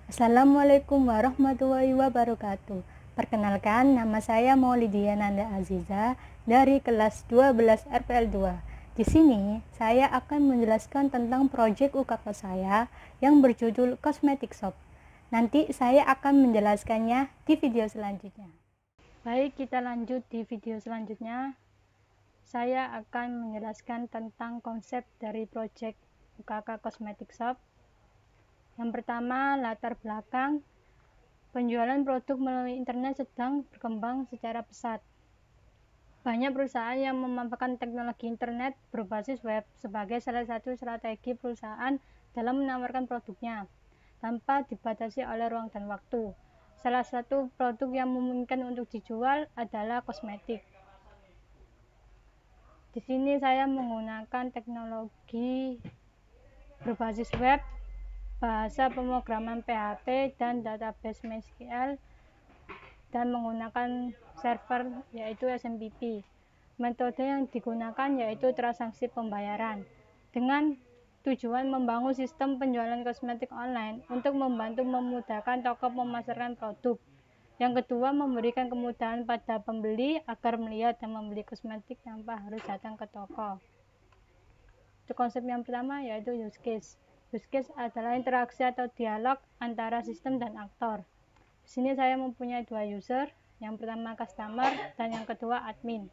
Assalamualaikum warahmatullahi wabarakatuh. Perkenalkan, nama saya Maulidia Nanda Aziza dari kelas 12 RPL 2. Di sini, saya akan menjelaskan tentang proyek UKK saya yang berjudul Cosmetic Shop. Nanti saya akan menjelaskannya di video selanjutnya. Baik, kita lanjut di video selanjutnya. Saya akan menjelaskan tentang konsep dari proyek UKK Cosmetic Shop. Yang pertama, latar belakang. Penjualan produk melalui internet sedang berkembang secara pesat. Banyak perusahaan yang memanfaatkan teknologi internet berbasis web sebagai salah satu strategi perusahaan dalam menawarkan produknya, tanpa dibatasi oleh ruang dan waktu. Salah satu produk yang memungkinkan untuk dijual adalah kosmetik. Di sini saya menggunakan teknologi berbasis web, bahasa pemrograman PHP dan database MySQL, dan menggunakan server yaitu SMTP. Metode yang digunakan yaitu transaksi pembayaran dengan tujuan membangun sistem penjualan kosmetik online untuk membantu memudahkan toko memasarkan produk. Yang kedua, memberikan kemudahan pada pembeli agar melihat dan membeli kosmetik tanpa harus datang ke toko. Untuk konsep yang pertama yaitu use case. Use case adalah interaksi atau dialog antara sistem dan aktor. Di sini saya mempunyai dua user, yang pertama customer dan yang kedua admin.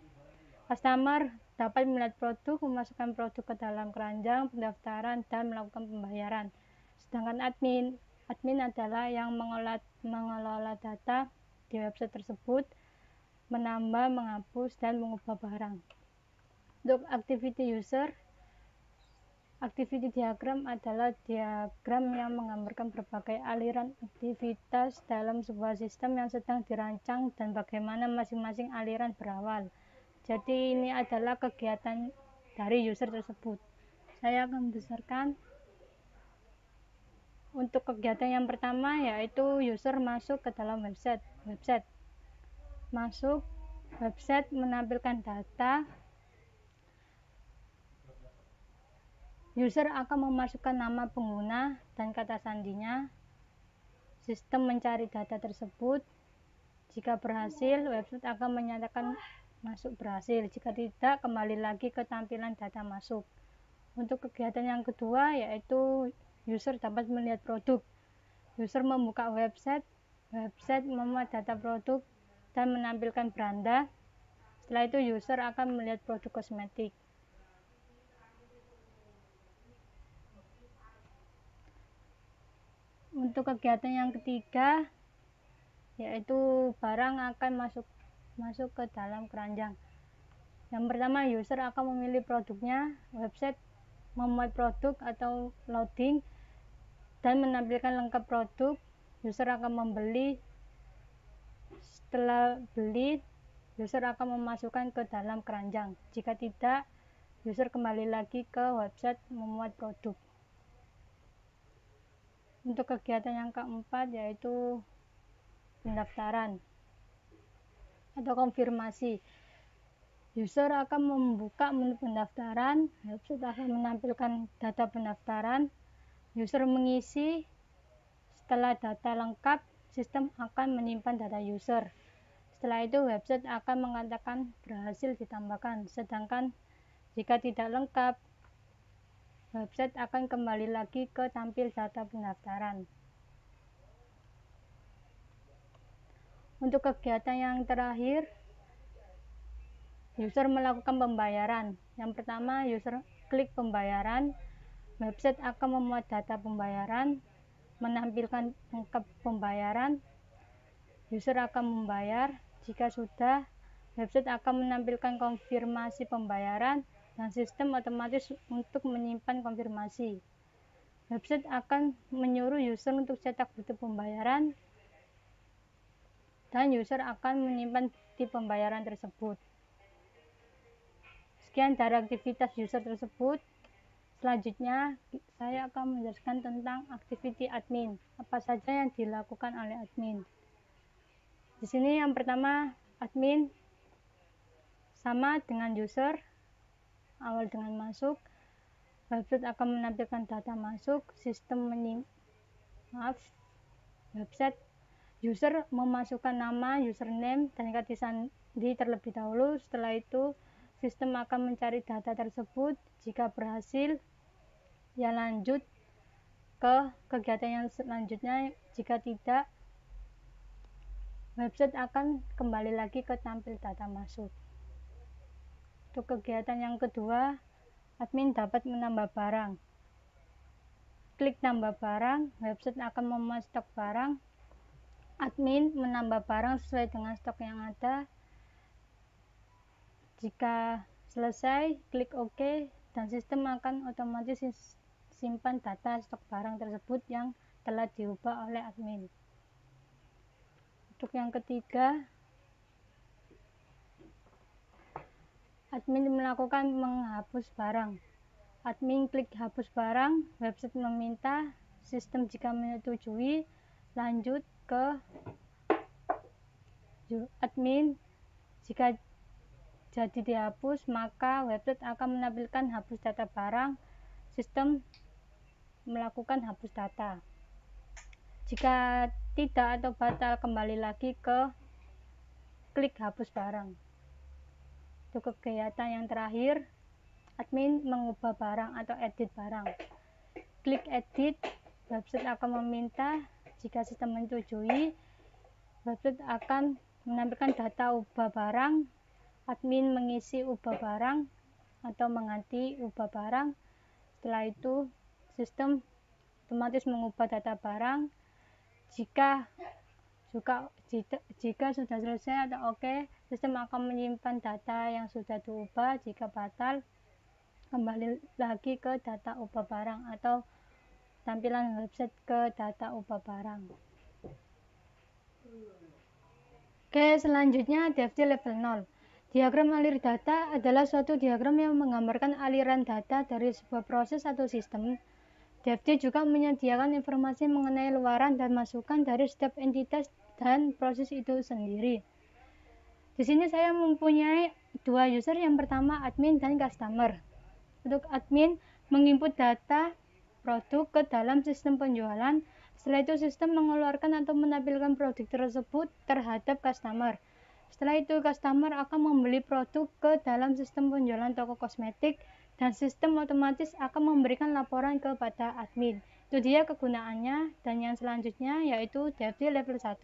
Customer dapat melihat produk, memasukkan produk ke dalam keranjang pendaftaran dan melakukan pembayaran. Sedangkan admin adalah yang mengelola data di website tersebut, menambah, menghapus, dan mengubah barang. Untuk activity user, activity diagram adalah diagram yang menggambarkan berbagai aliran aktivitas dalam sebuah sistem yang sedang dirancang dan bagaimana masing-masing aliran berawal. Jadi ini adalah kegiatan dari user tersebut. Saya akan membesarkan untuk kegiatan yang pertama yaitu user masuk ke dalam website. Masuk website menampilkan data. User akan memasukkan nama pengguna dan kata sandinya. Sistem mencari data tersebut. Jika berhasil, website akan menyatakan masuk berhasil. Jika tidak, kembali lagi ke tampilan data masuk. Untuk kegiatan yang kedua yaitu user dapat melihat produk. User membuka website memuat data produk dan menampilkan beranda. Setelah itu user akan melihat produk kosmetik. Untuk kegiatan yang ketiga yaitu barang akan masuk ke dalam keranjang. Yang pertama, user akan memilih produknya. Website memuat produk atau loading dan menampilkan lengkap produk. User akan membeli. Setelah beli, user akan memasukkan ke dalam keranjang. Jika tidak, user kembali lagi ke website memuat produk. Untuk kegiatan yang keempat yaitu pendaftaran atau konfirmasi. User akan membuka menu pendaftaran, website akan menampilkan data pendaftaran, user mengisi. Setelah data lengkap, sistem akan menyimpan data user. Setelah itu website akan mengatakan berhasil ditambahkan, sedangkan jika tidak lengkap, website akan kembali lagi ke tampil data pendaftaran. Untuk kegiatan yang terakhir, user melakukan pembayaran. Yang pertama, user klik pembayaran. Website akan memuat data pembayaran, menampilkan lengkap pembayaran. User akan membayar. Jika sudah, website akan menampilkan konfirmasi pembayaran dan sistem otomatis untuk menyimpan konfirmasi. Website akan menyuruh user untuk cetak bukti pembayaran dan user akan menyimpan bukti pembayaran tersebut. Sekian dari aktivitas user tersebut. Selanjutnya saya akan menjelaskan tentang activity admin. Apa saja yang dilakukan oleh admin. Di sini yang pertama, admin sama dengan user. Awal dengan masuk, website akan menampilkan data masuk, sistem website, user memasukkan nama, username, dan kata sandi terlebih dahulu. Setelah itu, sistem akan mencari data tersebut. Jika berhasil, ya lanjut ke kegiatan yang selanjutnya. Jika tidak, website akan kembali lagi ke tampil data masuk. Untuk kegiatan yang kedua, admin dapat menambah barang. Klik tambah barang, website akan memuat stok barang. Admin menambah barang sesuai dengan stok yang ada. Jika selesai, klik OK, dan sistem akan otomatis simpan data stok barang tersebut yang telah diubah oleh admin. Untuk yang ketiga, admin melakukan menghapus barang. Admin klik hapus barang, website meminta, sistem jika menyetujui, lanjut ke admin. Jika jadi dihapus, maka website akan menampilkan hapus data barang. Sistem melakukan hapus data. Jika tidak atau batal, kembali lagi ke klik hapus barang. Untuk kegiatan yang terakhir, admin mengubah barang atau edit barang. Klik edit, website akan meminta. Jika sistem menyetujui, website akan menampilkan data ubah barang. Admin mengisi ubah barang atau mengganti ubah barang. Setelah itu, sistem otomatis mengubah data barang. Jika sudah selesai atau oke, sistem akan menyimpan data yang sudah diubah. Jika batal, kembali lagi ke data ubah barang atau tampilan website ke data ubah barang. Oke, selanjutnya DFT level 0. Diagram alir data adalah suatu diagram yang menggambarkan aliran data dari sebuah proses atau sistem. DFT juga menyediakan informasi mengenai luaran dan masukan dari setiap entitas dan proses itu sendiri. Di sini saya mempunyai dua user, yang pertama admin dan customer. Untuk admin menginput data produk ke dalam sistem penjualan. Setelah itu sistem mengeluarkan atau menampilkan produk tersebut terhadap customer. Setelah itu customer akan membeli produk ke dalam sistem penjualan toko kosmetik dan sistem otomatis akan memberikan laporan kepada admin. Itu dia kegunaannya. Dan yang selanjutnya yaitu DFT level 1.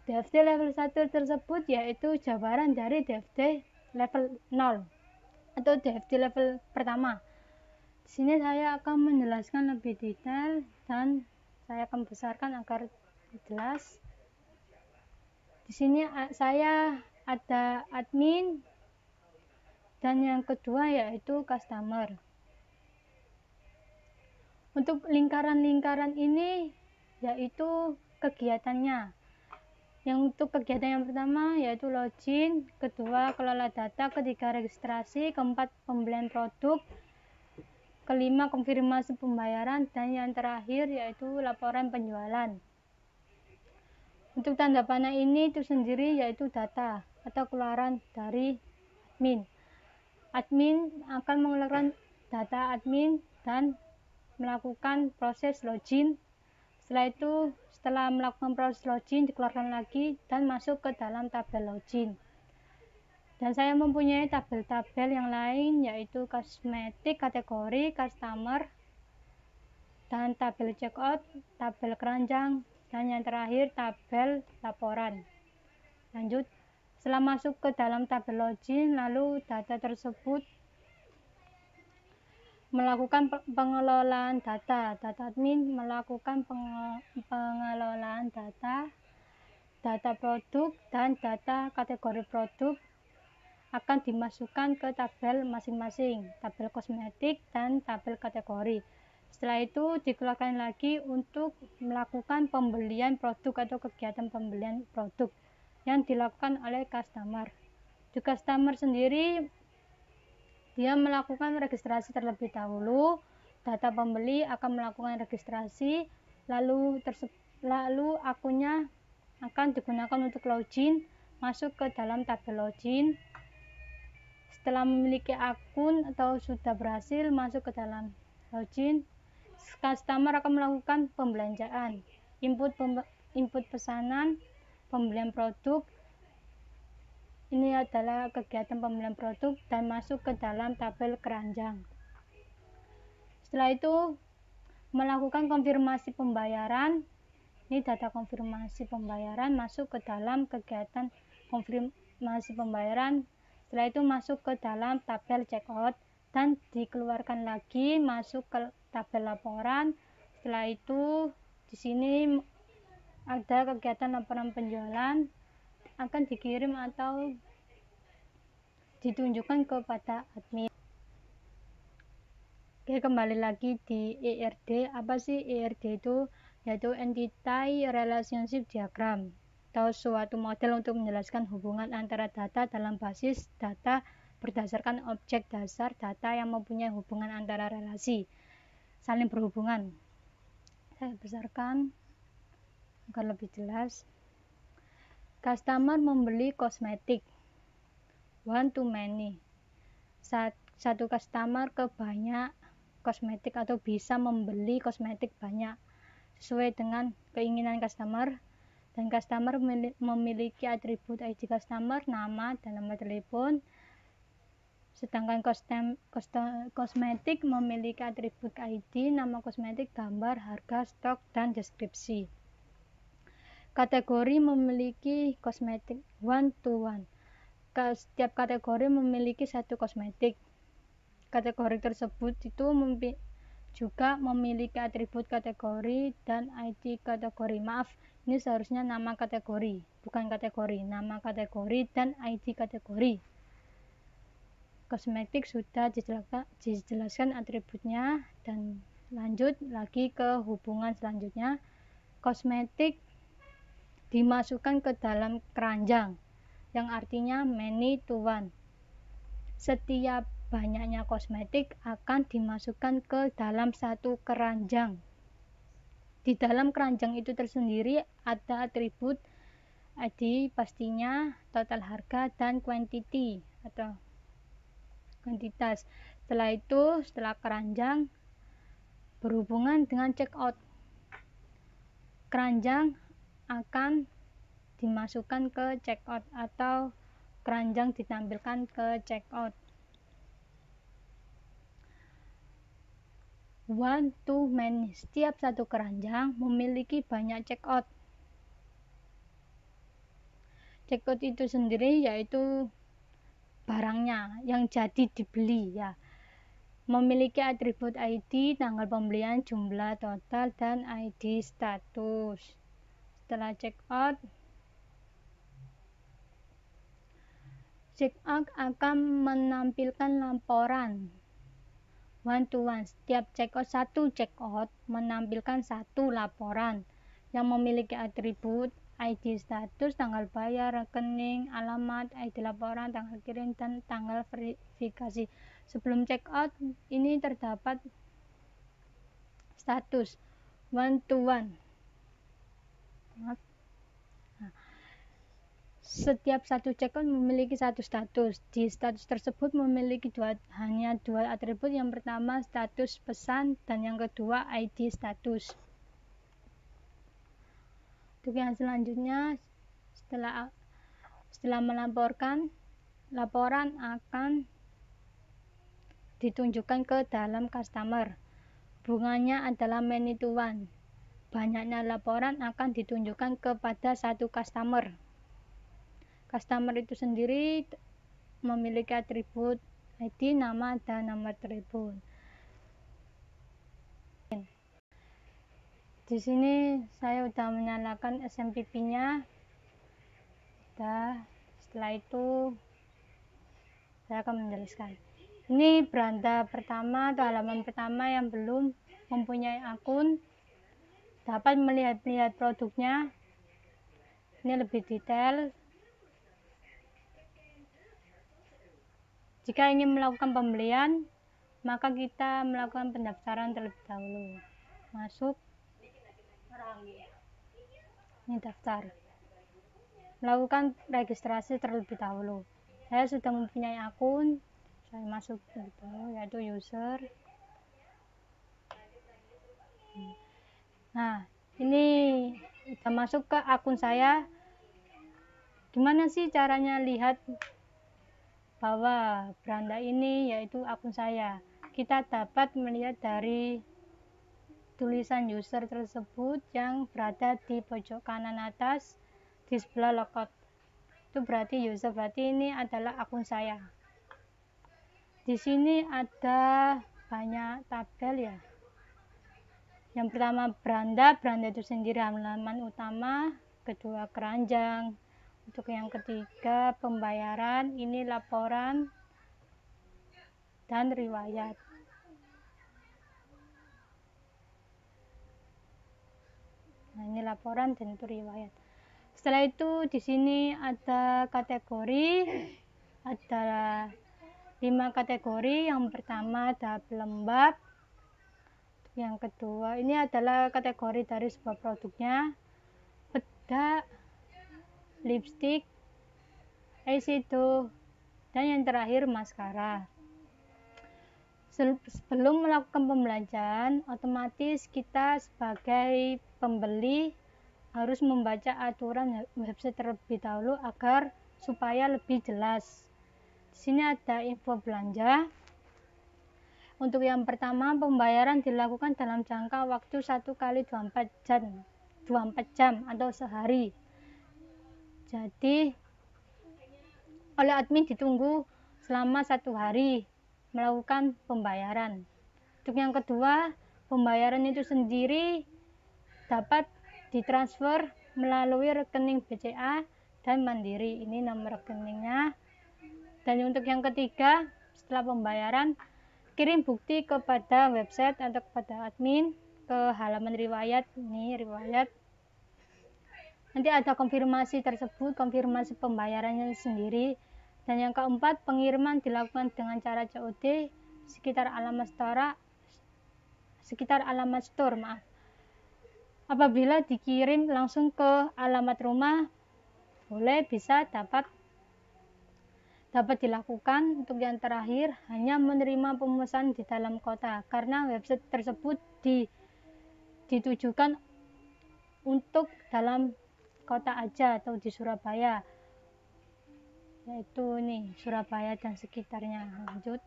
DFT level 1 tersebut yaitu jabaran dari DFT level 0 atau DFT level pertama. Di sini saya akan menjelaskan lebih detail dan saya akan besarkan agar jelas. Di sini saya ada admin dan yang kedua yaitu customer. Untuk lingkaran-lingkaran ini yaitu kegiatannya. Yang untuk kegiatan yang pertama yaitu login, kedua kelola data, ketiga registrasi, keempat pembelian produk, kelima konfirmasi pembayaran, dan yang terakhir yaitu laporan penjualan. Untuk tanda panah ini itu sendiri yaitu data atau keluaran dari admin. Admin akan mengeluarkan data admin dan melakukan proses login. Setelah itu, setelah melakukan proses login, dikeluarkan lagi dan masuk ke dalam tabel login. Dan saya mempunyai tabel-tabel yang lain yaitu kosmetik, kategori, customer, dan tabel checkout, tabel keranjang, dan yang terakhir tabel laporan. Lanjut, setelah masuk ke dalam tabel login, lalu data tersebut melakukan pengelolaan data. Data admin melakukan pengelolaan data produk dan data kategori produk akan dimasukkan ke tabel masing-masing, tabel kosmetik dan tabel kategori. Setelah itu dikeluarkan lagi untuk melakukan pembelian produk atau kegiatan pembelian produk yang dilakukan oleh customer. Di customer sendiri dia melakukan registrasi terlebih dahulu. Data pembeli akan melakukan registrasi, lalu akunnya akan digunakan untuk login, masuk ke dalam tabel login. Setelah memiliki akun atau sudah berhasil masuk ke dalam login, customer akan melakukan pembelanjaan, input input pesanan, pembelian produk. Ini adalah kegiatan pembelian produk dan masuk ke dalam tabel keranjang. Setelah itu melakukan konfirmasi pembayaran. Ini data konfirmasi pembayaran masuk ke dalam kegiatan konfirmasi pembayaran. Setelah itu masuk ke dalam tabel checkout dan dikeluarkan lagi masuk ke tabel laporan. Setelah itu di sini ada kegiatan laporan penjualan akan dikirim atau ditunjukkan kepada admin. Oke, kembali lagi di ERD. Apa sih ERD itu? Yaitu Entity Relationship Diagram atau suatu model untuk menjelaskan hubungan antara data dalam basis data berdasarkan objek dasar data yang mempunyai hubungan antara relasi saling berhubungan. Saya besarkan agar lebih jelas. Customer membeli kosmetik one to many. Satu customer ke banyak kosmetik atau bisa membeli kosmetik banyak sesuai dengan keinginan customer, dan customer memiliki atribut ID customer, nama dan nomor telepon, sedangkan kosmetik memiliki atribut ID, nama kosmetik, gambar, harga, stok, dan deskripsi. Kategori memiliki kosmetik one to one. Setiap kategori memiliki satu kosmetik. Kategori tersebut itu juga memiliki atribut kategori dan ID kategori. Maaf, ini seharusnya nama kategori, bukan kategori. Nama kategori dan ID kategori. Kosmetik sudah dijelaskan atributnya, dan lanjut lagi ke hubungan selanjutnya. Kosmetik dimasukkan ke dalam keranjang, yang artinya many to one. Setiap banyaknya kosmetik akan dimasukkan ke dalam satu keranjang. Di dalam keranjang itu tersendiri ada atribut ID pastinya, total harga, dan quantity atau kuantitas. Setelah keranjang berhubungan dengan checkout, keranjang akan dimasukkan ke checkout atau keranjang ditampilkan ke checkout. One to many. Setiap satu keranjang memiliki banyak checkout. Checkout itu sendiri yaitu barangnya yang jadi dibeli ya. Memiliki atribut ID, tanggal pembelian, jumlah total, dan ID status. Setelah checkout akan menampilkan laporan one to one. Setiap satu checkout menampilkan satu laporan yang memiliki atribut ID status, tanggal bayar, rekening, alamat, ID laporan, tanggal kirim, dan tanggal verifikasi. Sebelum checkout ini terdapat status one to one. Setiap satu checkout memiliki satu status. Di status tersebut memiliki hanya dua atribut. Yang pertama status pesan dan yang kedua ID status. Untuk yang selanjutnya, setelah melaporkan, laporan akan ditunjukkan ke dalam customer. Hubungannya adalah many to one. Banyaknya laporan akan ditunjukkan kepada satu customer. Customer itu sendiri memiliki atribut ID, nama, dan nomor telepon. Di sini saya sudah menyalakan SMPP-nya. Setelah itu saya akan menjelaskan. Ini beranda pertama atau halaman pertama yang belum mempunyai akun dapat melihat produknya. Ini lebih detail. Jika ingin melakukan pembelian, maka kita melakukan pendaftaran terlebih dahulu. Masuk, ini daftar. Melakukan registrasi terlebih dahulu. Saya sudah mempunyai akun, saya masuk terlebih dahulu, yaitu user. Nah, ini sudah masuk ke akun saya. Gimana sih caranya lihat bahwa beranda ini yaitu akun saya? Kita dapat melihat dari tulisan user tersebut yang berada di pojok kanan atas di sebelah logout. Itu berarti user, berarti ini adalah akun saya. Di sini ada banyak tabel ya. Yang pertama beranda itu sendiri halaman utama, kedua keranjang, untuk yang ketiga pembayaran, ini laporan dan riwayat. Nah, ini laporan dan itu riwayat. Setelah itu di sini ada kategori, ada 5 kategori. Yang pertama ada pelembab, yang kedua ini adalah kategori dari sebuah produknya, bedak, lipstick, eyeshadow, dan yang terakhir maskara. Sebelum melakukan pembelanjaan, otomatis kita sebagai pembeli harus membaca aturan website terlebih dahulu agar supaya lebih jelas. Di sini ada info belanja. Untuk yang pertama, pembayaran dilakukan dalam jangka waktu 1 kali 24 jam atau sehari. Jadi oleh admin ditunggu selama 1 hari melakukan pembayaran. Untuk yang kedua, pembayaran itu sendiri dapat ditransfer melalui rekening BCA dan Mandiri. Ini nomor rekeningnya. Dan untuk yang ketiga, setelah pembayaran, kirim bukti kepada website atau kepada admin ke halaman riwayat. Ini riwayat. Nanti ada konfirmasi tersebut, konfirmasi pembayarannya sendiri. Dan yang keempat, pengiriman dilakukan dengan cara COD sekitar alamat store. Apabila dikirim langsung ke alamat rumah, bisa dapat dilakukan. Untuk yang terakhir, hanya menerima pemesan di dalam kota karena website tersebut ditujukan untuk dalam kota aja atau di Surabaya, yaitu nih Surabaya dan sekitarnya. Lanjut,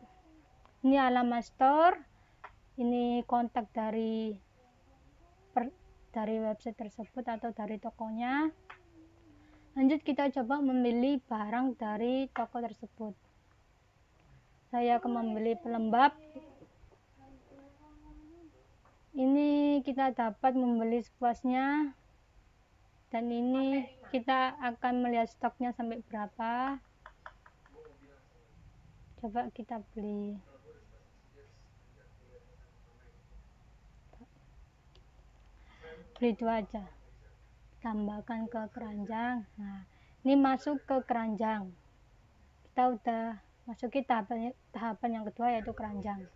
ini alamat store, ini kontak dari website tersebut atau dari tokonya. Lanjut, kita coba memilih barang dari toko tersebut. Saya akan membeli pelembab. Ini kita dapat membeli sepuasnya, dan ini kita akan melihat stoknya sampai berapa. Coba kita beli itu aja, tambahkan ke keranjang. Nah, ini masuk ke keranjang. Kita udah masuki tahapan yang kedua, yaitu keranjang.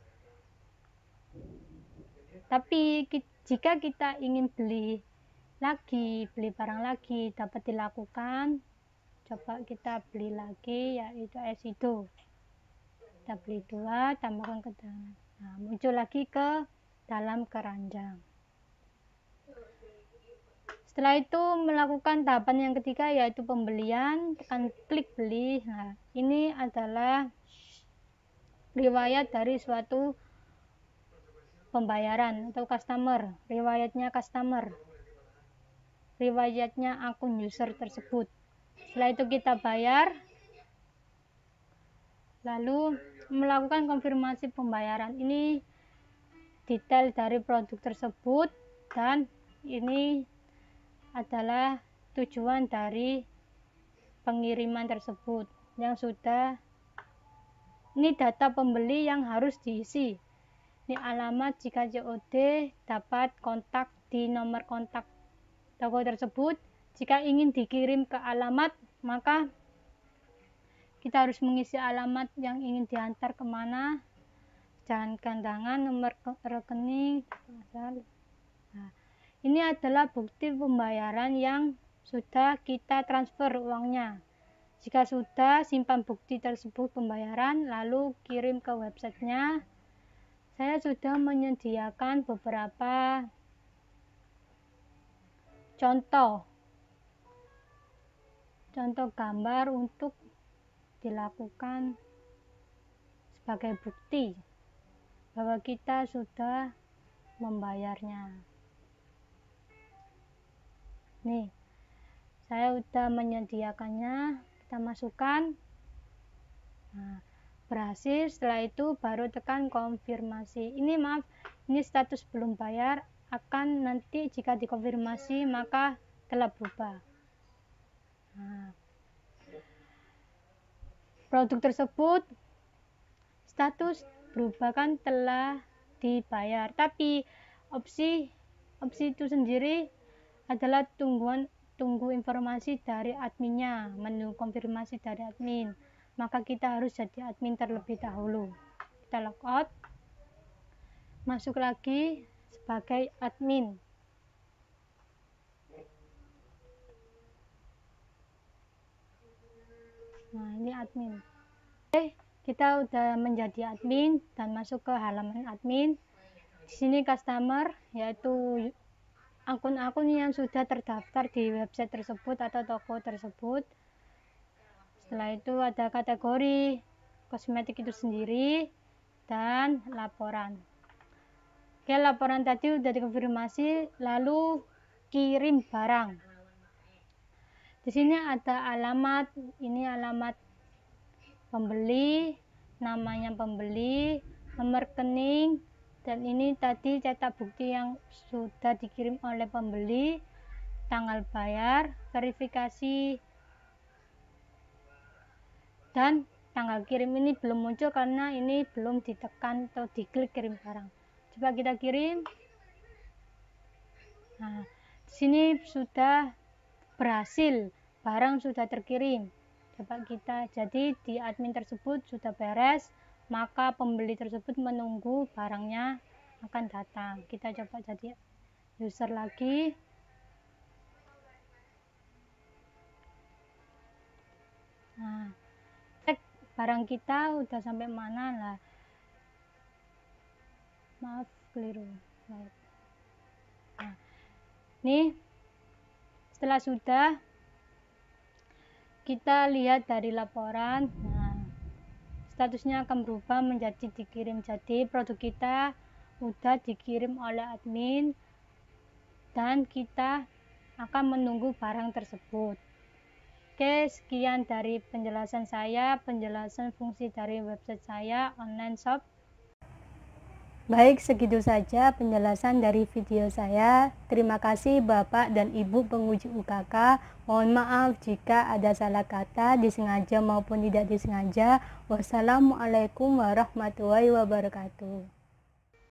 Tapi jika kita ingin beli barang lagi, dapat dilakukan. Coba kita beli lagi, yaitu eyeshadow. Kita beli 2, tambahkan ke dalam. Nah, muncul lagi ke dalam keranjang. Setelah itu melakukan tahapan yang ketiga, yaitu pembelian. Tekan klik beli. Nah, ini adalah riwayat dari suatu pembayaran atau customer, riwayatnya akun user tersebut. Setelah itu kita bayar, lalu melakukan konfirmasi pembayaran. Ini detail dari produk tersebut, dan ini adalah tujuan dari pengiriman tersebut yang sudah. Ini data pembeli yang harus diisi. Ini alamat, jika COD dapat kontak di nomor kontak toko tersebut. Jika ingin dikirim ke alamat, maka kita harus mengisi alamat yang ingin diantar kemana, jalan kandangan, nomor rekening. Nah, ini adalah bukti pembayaran yang sudah kita transfer uangnya. Jika sudah, simpan bukti tersebut pembayaran, lalu kirim ke websitenya. Saya sudah menyediakan beberapa contoh gambar untuk dilakukan sebagai bukti bahwa kita sudah membayarnya. Nih, saya udah menyediakannya, kita masukkan. Nah, berhasil. Setelah itu baru tekan konfirmasi. Ini maaf, ini status belum bayar, akan nanti jika dikonfirmasi maka telah berubah. Nah, produk tersebut status berubah kan telah dibayar, tapi opsi itu sendiri adalah tunggu informasi dari adminnya, menunggu konfirmasi dari admin. Maka kita harus jadi admin terlebih dahulu. Kita logout, masuk lagi sebagai admin. Nah, ini admin. Oke, kita udah menjadi admin dan masuk ke halaman admin. Di sini customer, yaitu akun-akun yang sudah terdaftar di website tersebut atau toko tersebut. Setelah itu ada kategori kosmetik itu sendiri dan laporan. Oke, laporan tadi udah dikonfirmasi, lalu kirim barang. Di sini ada alamat, ini alamat pembeli, namanya pembeli, nomor rekening, dan ini tadi cetak bukti yang sudah dikirim oleh pembeli, tanggal bayar, verifikasi, dan tanggal kirim ini belum muncul karena ini belum ditekan atau diklik kirim barang. Coba kita kirim. Nah, di sini sudah berhasil, barang sudah terkirim. Coba kita, jadi di admin tersebut sudah beres, maka pembeli tersebut menunggu barangnya akan datang. Kita coba jadi user lagi. Nah, cek barang kita udah sampai mana lah. Maaf, keliru. Nah, nih setelah sudah kita lihat dari laporan, nah statusnya akan berubah menjadi dikirim. Jadi produk kita udah dikirim oleh admin dan kita akan menunggu barang tersebut. Oke, sekian dari penjelasan saya, penjelasan fungsi dari website saya, online shop. Baik, segitu saja penjelasan dari video saya. Terima kasih Bapak dan Ibu penguji UKK. Mohon maaf jika ada salah kata, disengaja maupun tidak disengaja. Wassalamualaikum warahmatullahi wabarakatuh.